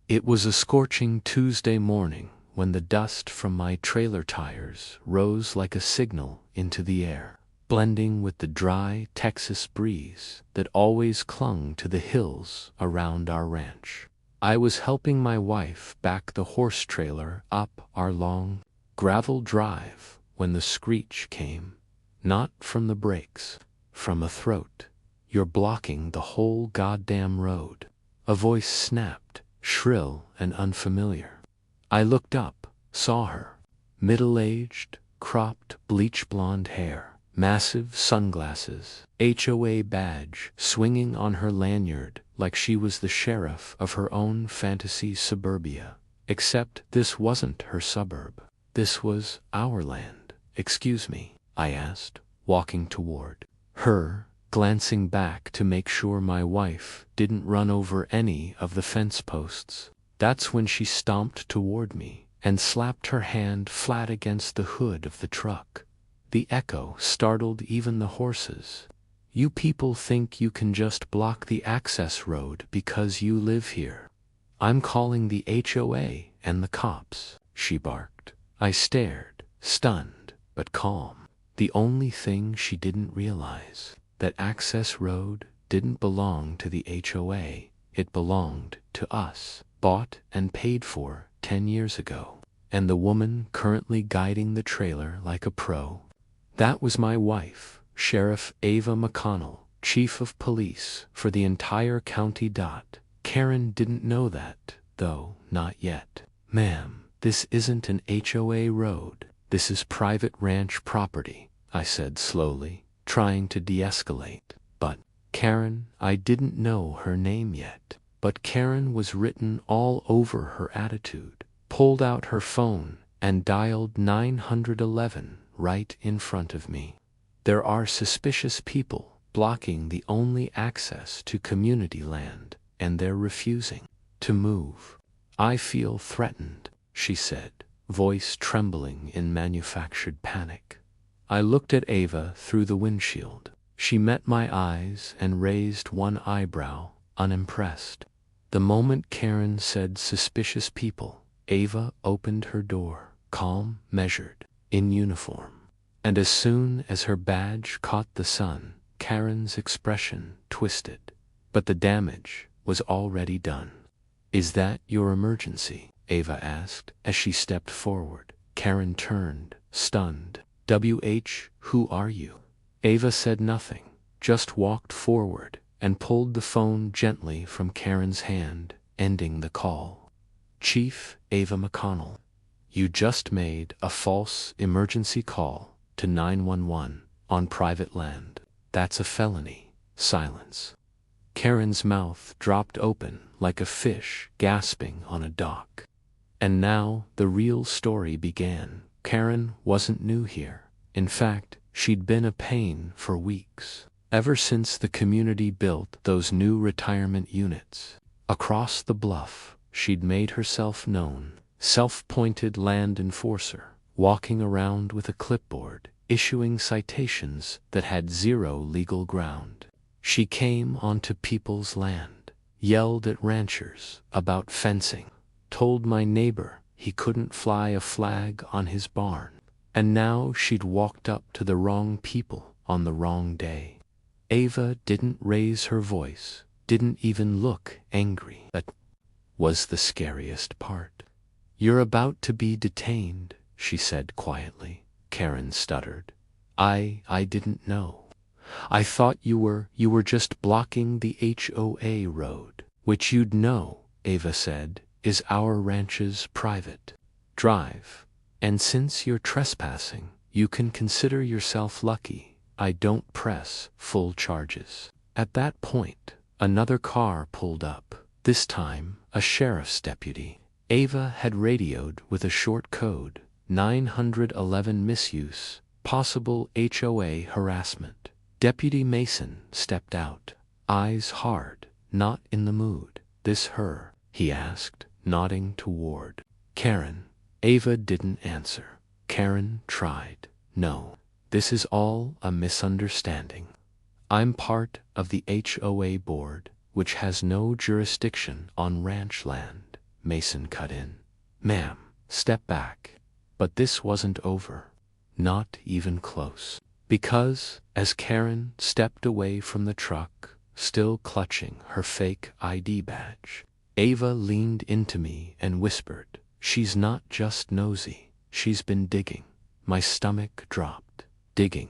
It was a scorching Tuesday morning when the dust from my trailer tires rose like a signal into the air, blending with the dry Texas breeze that always clung to the hills around our ranch. I was helping my wife back the horse trailer up our long gravel drive when the screech came, not from the brakes, from a throat. "You're blocking the whole goddamn road," a voice snapped, shrill and unfamiliar. I looked up, saw her. Middle-aged, cropped, bleach-blonde hair, massive sunglasses, HOA badge swinging on her lanyard like she was the sheriff of her own fantasy suburbia. Except this wasn't her suburb. This was our land. "Excuse me," I asked, walking toward her, glancing back to make sure my wife didn't run over any of the fence posts. That's when she stomped toward me and slapped her hand flat against the hood of the truck. The echo startled even the horses. "You people think you can just block the access road because you live here. I'm calling the HOA and the cops," she barked. I stared, stunned, but calm. The only thing she didn't realize, that access road didn't belong to the HOA, it belonged to us, bought and paid for 10 years ago. And the woman currently guiding the trailer like a pro, that was my wife, Sheriff Ava McConnell, Chief of Police for the entire county. Karen didn't know that, though, not yet. "Ma'am, this isn't an HOA road. This is private ranch property," I said slowly, trying to de-escalate. "But, Karen," I didn't know her name yet, but Karen was written all over her attitude, pulled out her phone and dialed 911 right in front of me. "There are suspicious people blocking the only access to community land, and they're refusing to move. I feel threatened," she said, voice trembling in manufactured panic. I looked at Ava through the windshield. She met my eyes and raised one eyebrow, unimpressed. The moment Karen said suspicious people, Ava opened her door, calm, measured, in uniform. And as soon as her badge caught the sun, Karen's expression twisted. But the damage was already done. "Is that your emergency?" Ava asked as she stepped forward. Karen turned, stunned. Who are you?" Ava said nothing, just walked forward and pulled the phone gently from Karen's hand, ending the call. "Chief Ava McConnell. You just made a false emergency call to 911 on private land. That's a felony." Silence. Karen's mouth dropped open like a fish gasping on a dock. And now the real story began. Karen wasn't new here. In fact, she'd been a pain for weeks. Ever since the community built those new retirement units across the bluff, she'd made herself known. Self-appointed land enforcer, walking around with a clipboard, issuing citations that had zero legal ground. She came onto people's land, yelled at ranchers about fencing, told my neighbor he couldn't fly a flag on his barn, and now she'd walked up to the wrong people on the wrong day. Ava didn't raise her voice, didn't even look angry. That was the scariest part. "You're about to be detained," she said quietly. Karen stuttered. I didn't know. I thought you were just blocking the HOA road, which you'd know," Ava said, "is our ranch's private drive. And since you're trespassing, you can consider yourself lucky I don't press full charges." At that point, another car pulled up, this time a sheriff's deputy. Ava had radioed with a short code, 911 misuse, possible HOA harassment. Deputy Mason stepped out, eyes hard, not in the mood. "This her?" he asked, nodding toward Karen. Ava didn't answer. Karen tried. "No, this is all a misunderstanding. I'm part of the HOA board, which has no jurisdiction on ranch land. Mason cut in. Ma'am, step back. But this wasn't over. Not even close. Because, as Karen stepped away from the truck, still clutching her fake ID badge, Ava leaned into me and whispered, "She's not just nosy, she's been digging." My stomach dropped. Digging.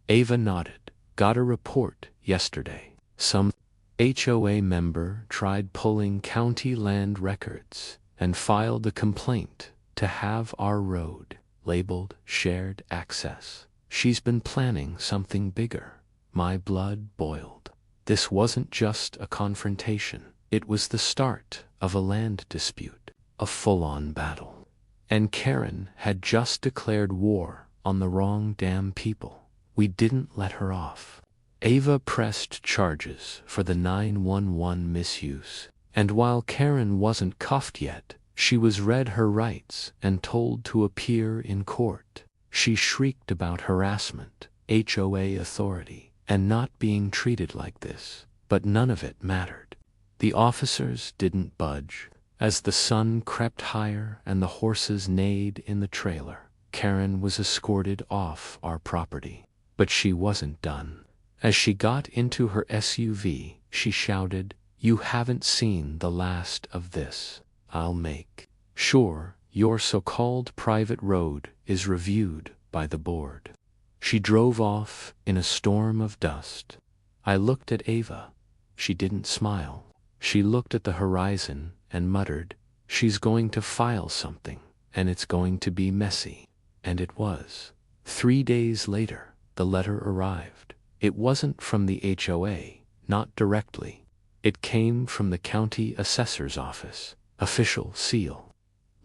Ava nodded. Got a report yesterday. Some HOA member tried pulling county land records and filed a complaint to have our road labeled shared access. She's been planning something bigger. My blood boiled. This wasn't just a confrontation. It was the start of a land dispute, a full-on battle. And Karen had just declared war on the wrong damn people. We didn't let her off. Ava pressed charges for the 911 misuse, and while Karen wasn't cuffed yet, she was read her rights and told to appear in court. She shrieked about harassment, HOA authority, and not being treated like this, but none of it mattered. The officers didn't budge. As the sun crept higher and the horses neighed in the trailer, Karen was escorted off our property. But she wasn't done. As she got into her SUV, she shouted, "You haven't seen the last of this. I'll make sure your so-called private road is reviewed by the board." She drove off in a storm of dust. I looked at Ava. She didn't smile. She looked at the horizon and muttered, "She's going to file something, and it's going to be messy." And it was. 3 days later, the letter arrived. It wasn't from the HOA, not directly. It came from the county assessor's office. Official seal.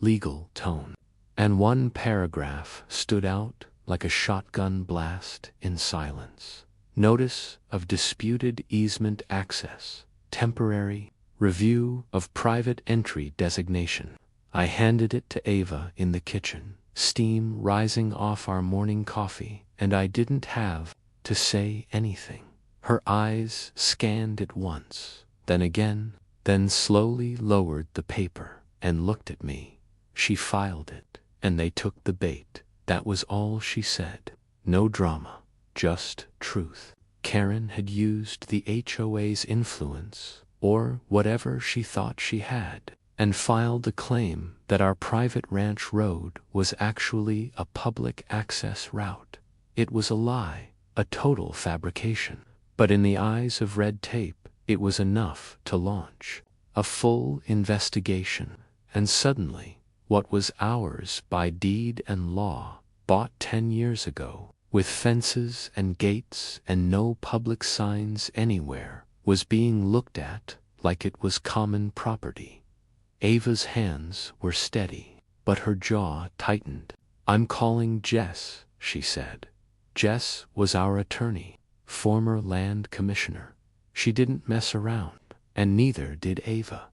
Legal tone. And one paragraph stood out like a shotgun blast in silence. Notice of disputed easement access. Temporary. Review of private entry designation. I handed it to Ava in the kitchen, steam rising off our morning coffee, and I didn't have to say anything. Her eyes scanned it once, then again, then slowly lowered the paper and looked at me. She filed it, and they took the bait. That was all she said. No drama, just truth. Karen had used the HOA's influence, or whatever she thought she had, and filed a claim that our private ranch road was actually a public access route. It was a lie, a total fabrication. But in the eyes of red tape, it was enough to launch a full investigation. And suddenly, what was ours by deed and law, bought 10 years ago, with fences and gates and no public signs anywhere, was being looked at like it was common property. Ava's hands were steady, but her jaw tightened. "I'm calling Jess," she said. Jess was our attorney, former land commissioner. She didn't mess around, and neither did Ava.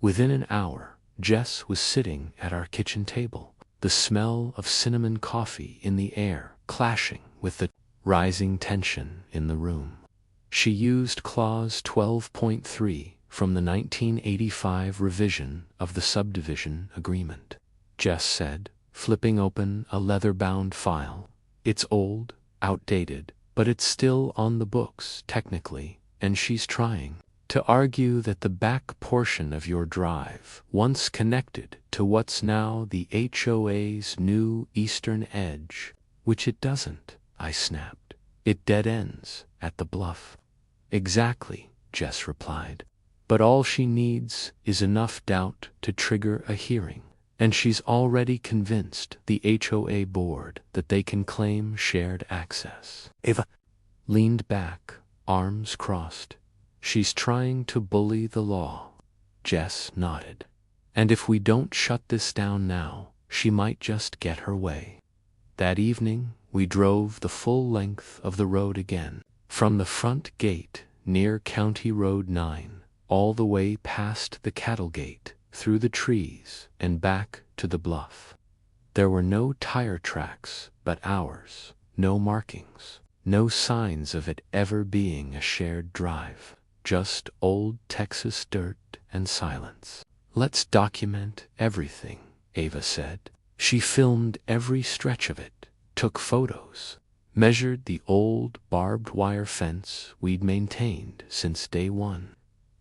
Within an hour, Jess was sitting at our kitchen table, the smell of cinnamon coffee in the air clashing with the rising tension in the room. She used Clause 12.3 from the 1985 revision of the subdivision agreement. Jess said, flipping open a leather-bound file. "It's old, outdated, but it's still on the books, technically, and she's trying to argue that the back portion of your drive once connected to what's now the HOA's new eastern edge, which it doesn't," I snapped. "It dead ends at the bluff." "Exactly," Jess replied. "But all she needs is enough doubt to trigger a hearing, and she's already convinced the HOA board that they can claim shared access." Ava leaned back, arms crossed. "She's trying to bully the law." Jess nodded. "And if we don't shut this down now, she might just get her way." That evening, we drove the full length of the road again, from the front gate near County Road 9, all the way past the cattle gate, through the trees, and back to the bluff. There were no tire tracks but ours, no markings, no signs of it ever being a shared drive, just old Texas dirt and silence. Let's document everything, Ava said. She filmed every stretch of it, took photos, measured the old barbed wire fence we'd maintained since day one.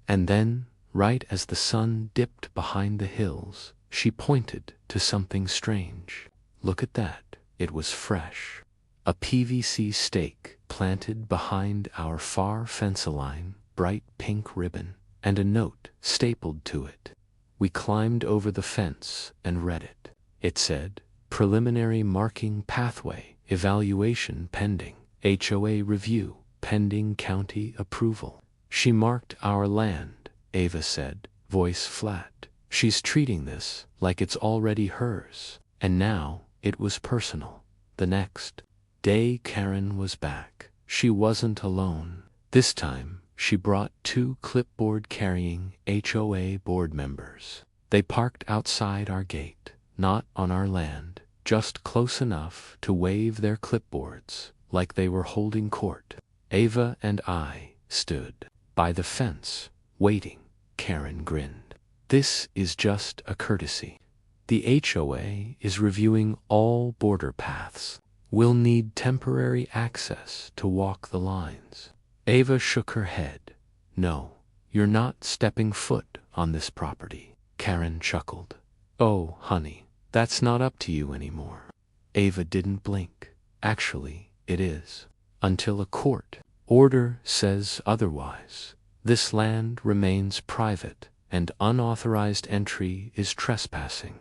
And then, right as the sun dipped behind the hills, she pointed to something strange. Look at that. It was fresh. A PVC stake planted behind our far fence line, bright pink ribbon, and a note stapled to it. We climbed over the fence and read it. It said, "Preliminary marking pathway, evaluation pending, HOA review, pending county approval." She marked our land, Ava said, voice flat. She's treating this like it's already hers. And now it was personal. The next day Karen was back. She wasn't alone. This time she brought 2 clipboard-carrying HOA board members. They parked outside our gate, not on our land, just close enough to wave their clipboards like they were holding court. Ava and I stood by the fence, waiting. Karen grinned. This is just a courtesy. The HOA is reviewing all border paths. We'll need temporary access to walk the lines. Ava shook her head. No, you're not stepping foot on this property. Karen chuckled. Oh, honey, that's not up to you anymore. Ava didn't blink. Actually, it is. Until a court order says otherwise. This land remains private, and unauthorized entry is trespassing.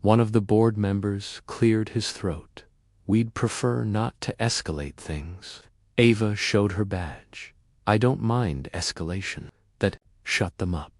One of the board members cleared his throat. We'd prefer not to escalate things. Ava showed her badge. I don't mind escalation. That shut them up.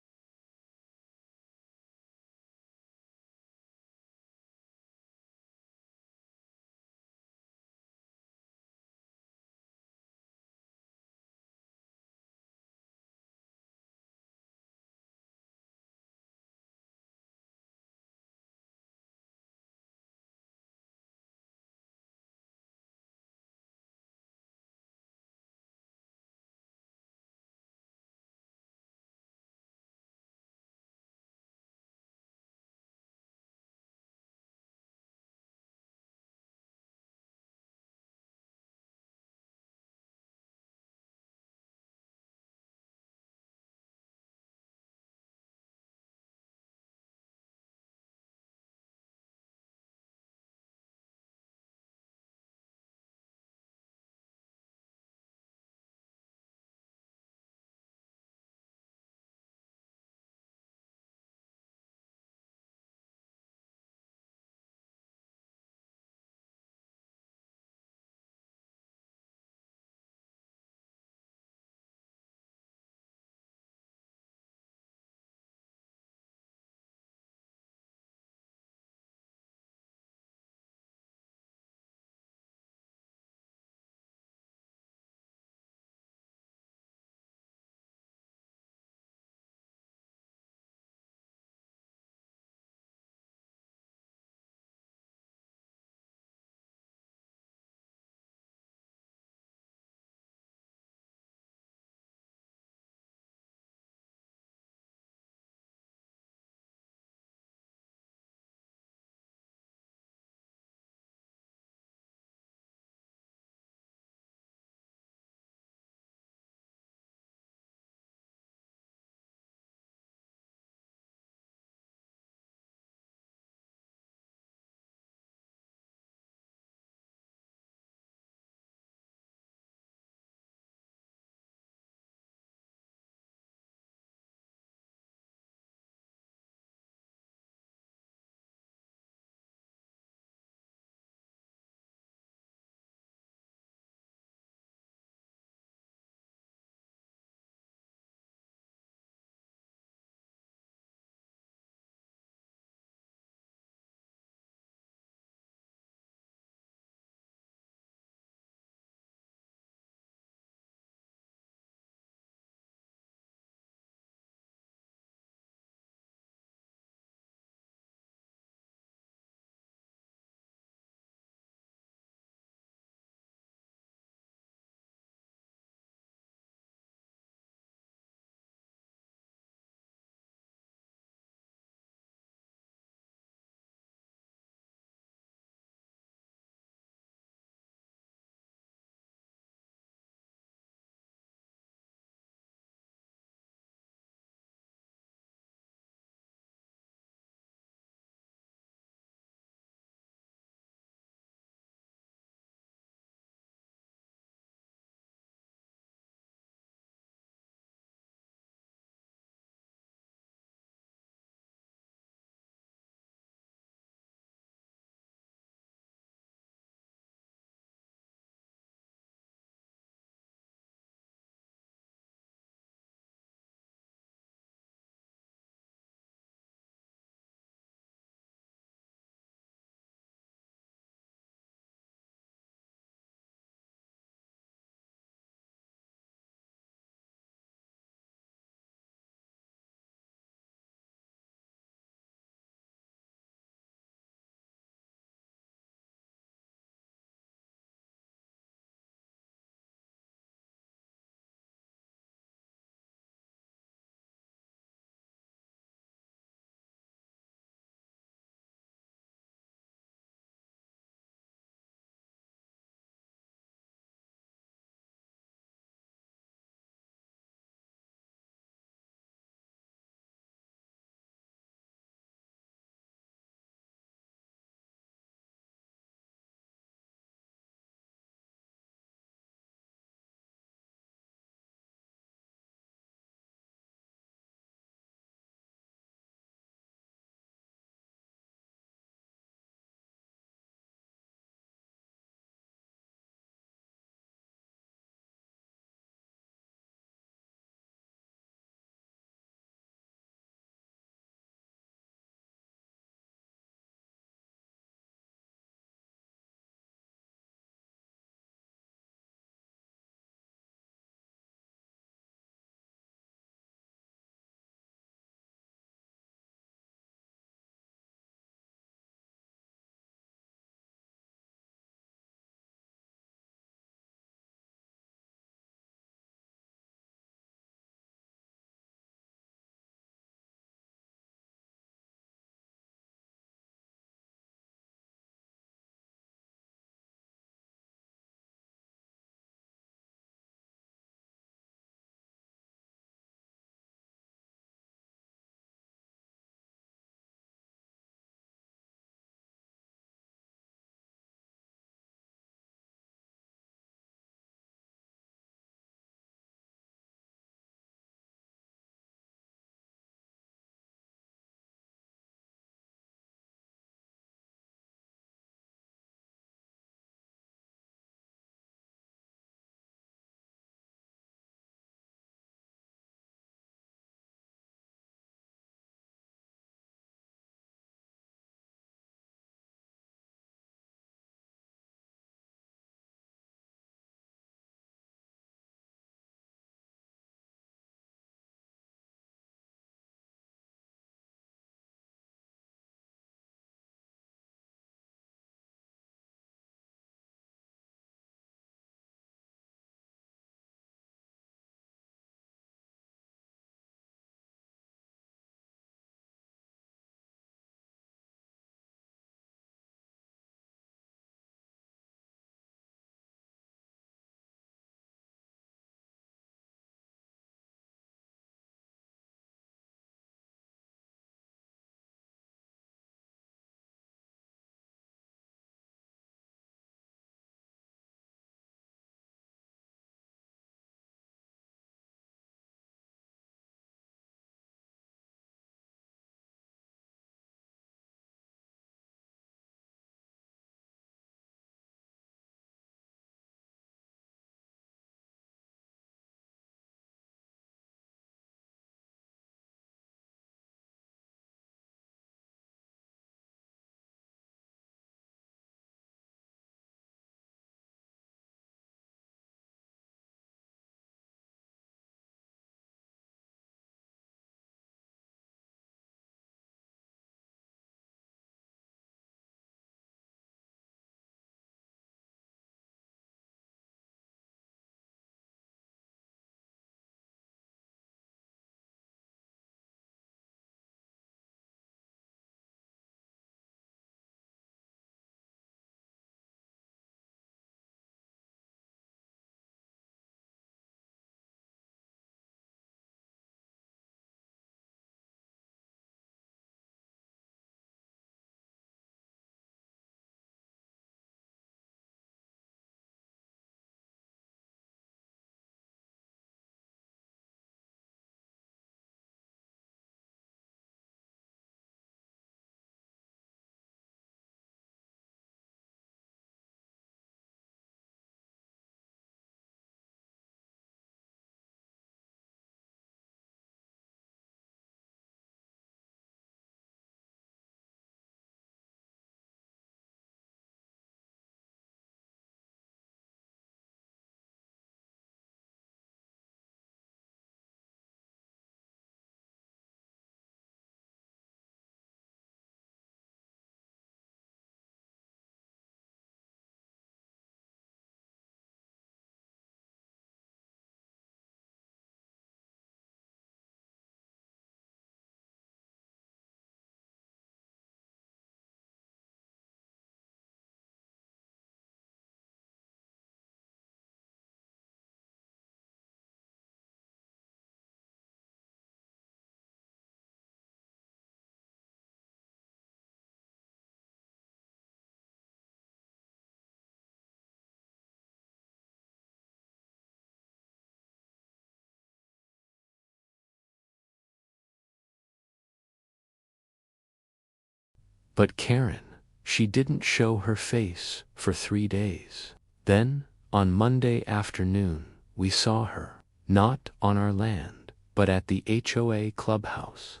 But Karen, she didn't show her face for 3 days. Then, on Monday afternoon, we saw her, not on our land, but at the HOA clubhouse.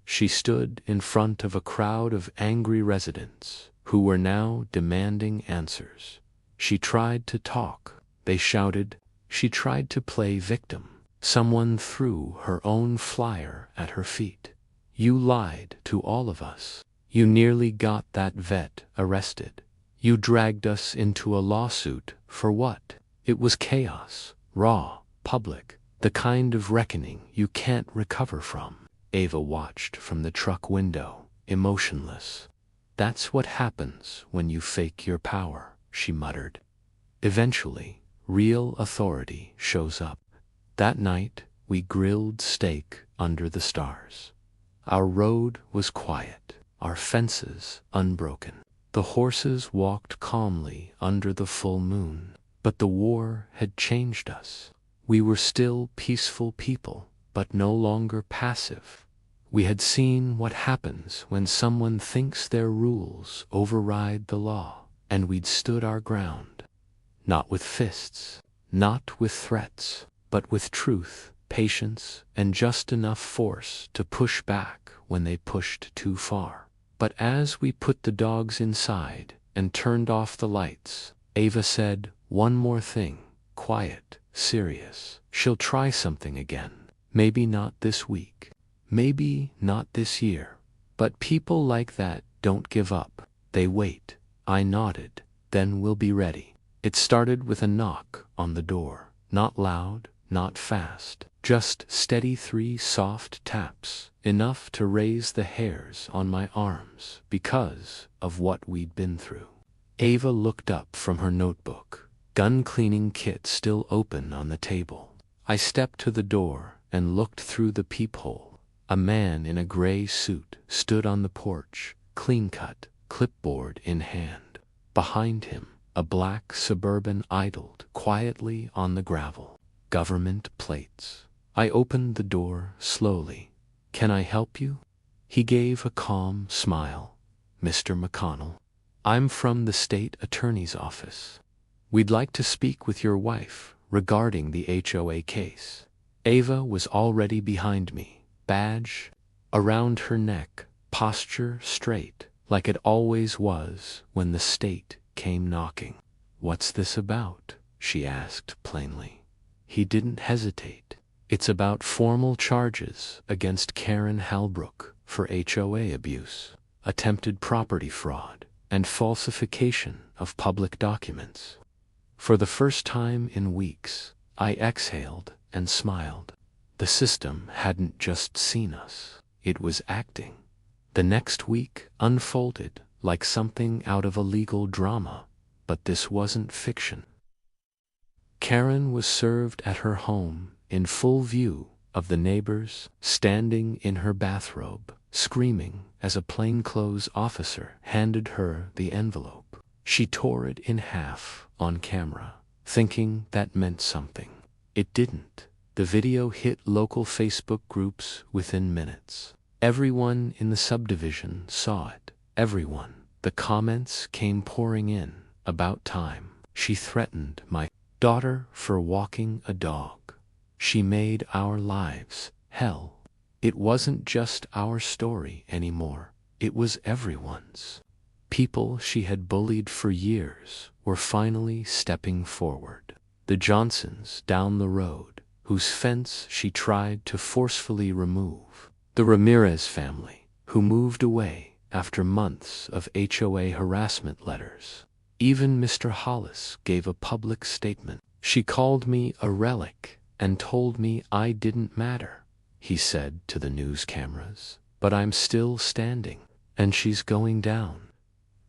She stood in front of a crowd of angry residents who were now demanding answers. She tried to talk. They shouted. She tried to play victim. Someone threw her own flyer at her feet. You lied to all of us. You nearly got that vet arrested. You dragged us into a lawsuit for what? It was chaos, raw, public, the kind of reckoning you can't recover from. Ava watched from the truck window, emotionless. That's what happens when you fake your power, she muttered. Eventually, real authority shows up. That night, we grilled steak under the stars. Our road was quiet, our fences unbroken. The horses walked calmly under the full moon. But the war had changed us. We were still peaceful people, but no longer passive. We had seen what happens when someone thinks their rules override the law, and we'd stood our ground. Not with fists, not with threats, but with truth, patience, and just enough force to push back when they pushed too far. But as we put the dogs inside and turned off the lights, Ava said one more thing, quiet, serious. She'll try something again. Maybe not this week. Maybe not this year. But people like that don't give up. They wait. I nodded. Then we'll be ready. It started with a knock on the door. Not loud, not fast. Just steady 3 soft taps. Enough to raise the hairs on my arms because of what we'd been through. Ava looked up from her notebook. Gun cleaning kit still open on the table. I stepped to the door and looked through the peephole. A man in a gray suit stood on the porch, clean-cut, clipboard in hand. Behind him, a black Suburban idled quietly on the gravel. Government plates. I opened the door slowly. Can I help you? He gave a calm smile. Mr. McConnell. I'm from the state attorney's office. We'd like to speak with your wife regarding the HOA case. Ava was already behind me, badge around her neck, posture straight, like it always was when the state came knocking. What's this about? She asked plainly. He didn't hesitate. It's about formal charges against Karen Halbrook for HOA abuse, attempted property fraud, and falsification of public documents. For the first time in weeks, I exhaled and smiled. The system hadn't just seen us, it was acting. The next week unfolded like something out of a legal drama, but this wasn't fiction. Karen was served at her home in full view of the neighbors, standing in her bathrobe, screaming as a plainclothes officer handed her the envelope. She tore it in half on camera, thinking that meant something. It didn't. The video hit local Facebook groups within minutes. Everyone in the subdivision saw it. Everyone. The comments came pouring in. About time. She threatened my daughter for walking a dog. She made our lives hell. It wasn't just our story anymore. It was everyone's. People she had bullied for years were finally stepping forward. The Johnsons down the road, whose fence she tried to forcefully remove. The Ramirez family, who moved away after months of HOA harassment letters. Even Mr. Hollis gave a public statement. She called me a relic and told me I didn't matter, he said to the news cameras. But I'm still standing, and she's going down.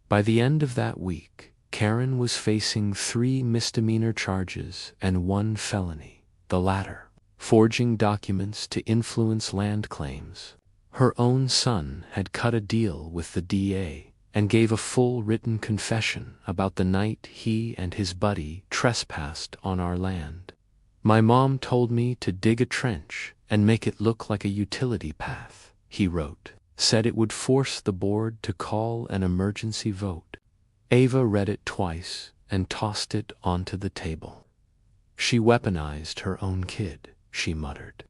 By the end of that week, Karen was facing 3 misdemeanor charges and 1 felony, the latter, forging documents to influence land claims. Her own son had cut a deal with the DA and gave a full written confession about the night he and his buddy trespassed on our land. My mom told me to dig a trench and make it look like a utility path, he wrote. said it would force the board to call an emergency vote. Ava read it twice and tossed it onto the table. She weaponized her own kid, she muttered.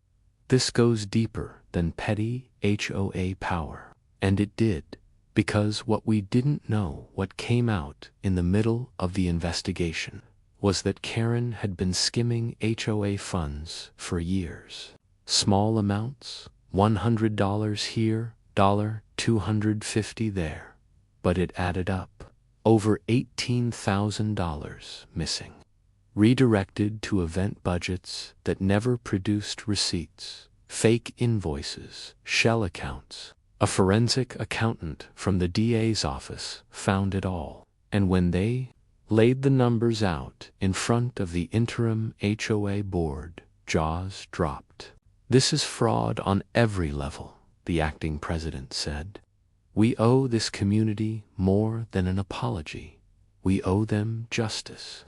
This goes deeper than petty HOA power. And it did, because what we didn't know, what came out in the middle of the investigation, was that Karen had been skimming HOA funds for years. Small amounts, $100 here, $250 there. But it added up. Over $18,000 missing. Redirected to event budgets that never produced receipts, fake invoices, shell accounts. A forensic accountant from the DA's office found it all, and when they laid the numbers out in front of the interim HOA board, jaws dropped. This is fraud on every level, the acting president said. We owe this community more than an apology. We owe them justice.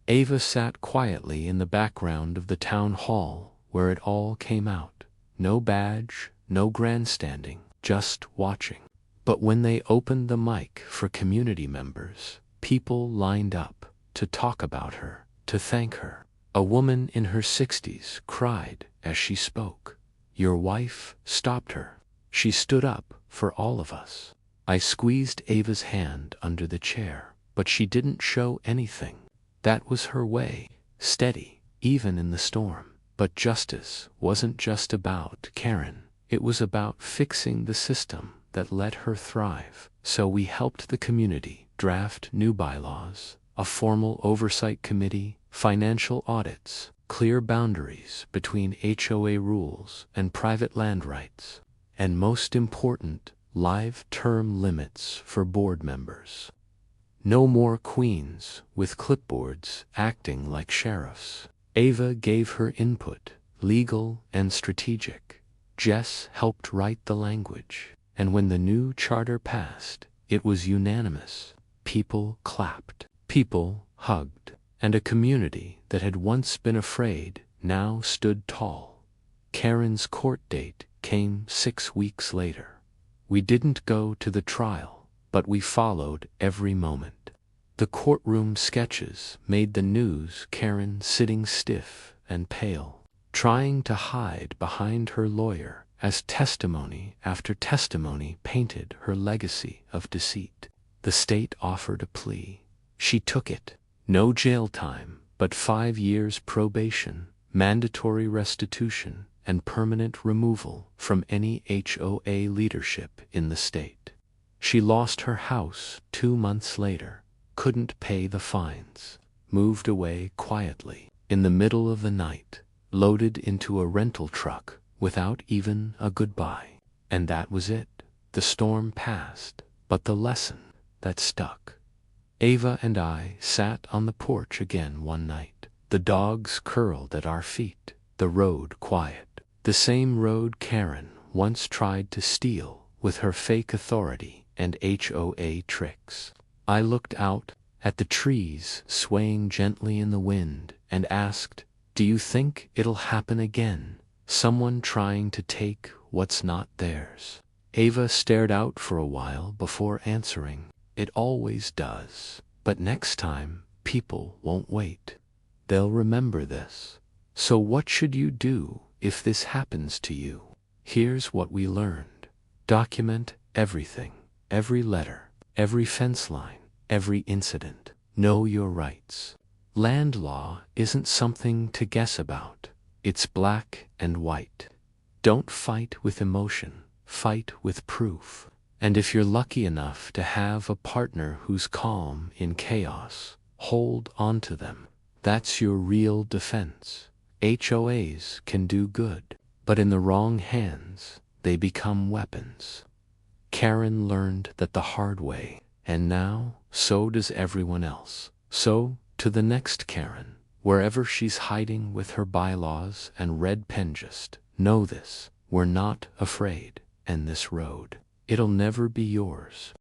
Ava sat quietly in the background of the town hall where it all came out. No badge, no grandstanding, just watching. But when they opened the mic for community members, people lined up to talk about her, to thank her. A woman in her 60s cried as she spoke. Your wife stopped her. She stood up for all of us. I squeezed Ava's hand under the chair, but she didn't show anything. That was her way, steady, even in the storm. But justice wasn't just about Karen. It was about fixing the system that let her thrive. So we helped the community draft new bylaws, a formal oversight committee, financial audits, clear boundaries between HOA rules and private land rights, and most important, live term limits for board members. No more queens with clipboards acting like sheriffs. Ava gave her input, legal and strategic. Jess helped write the language, and when the new charter passed, it was unanimous. People clapped, people hugged, and a community that had once been afraid now stood tall. Karen's court date came 6 weeks later. We didn't go to the trial, but we followed every moment. The courtroom sketches made the news. Karen sitting stiff and pale, trying to hide behind her lawyer as testimony after testimony painted her legacy of deceit. The state offered a plea. She took it. No jail time, but 5 years probation, mandatory restitution, and permanent removal from any HOA leadership in the state. She lost her house 2 months later, couldn't pay the fines, moved away quietly, in the middle of the night, loaded into a rental truck without even a goodbye. And that was it. The storm passed, but the lesson that stuck. Ava and I sat on the porch again one night. The dogs curled at our feet, the road quiet. The same road Karen once tried to steal with her fake authority and HOA tricks. I looked out at the trees swaying gently in the wind and asked, do you think it'll happen again? Someone trying to take what's not theirs. Ava stared out for a while before answering. It always does. But next time, people won't wait. They'll remember this. So what should you do if this happens to you? Here's what we learned. Document everything, every letter, every fence line, every incident. Know your rights. Land law isn't something to guess about. It's black and white. Don't fight with emotion, fight with proof. And if you're lucky enough to have a partner who's calm in chaos, hold on to them. That's your real defense. HOAs can do good, but in the wrong hands, they become weapons. Karen learned that the hard way, and now so does everyone else. So, to the next Karen, wherever she's hiding with her bylaws and red pen, just know this: we're not afraid, and this road, it'll never be yours.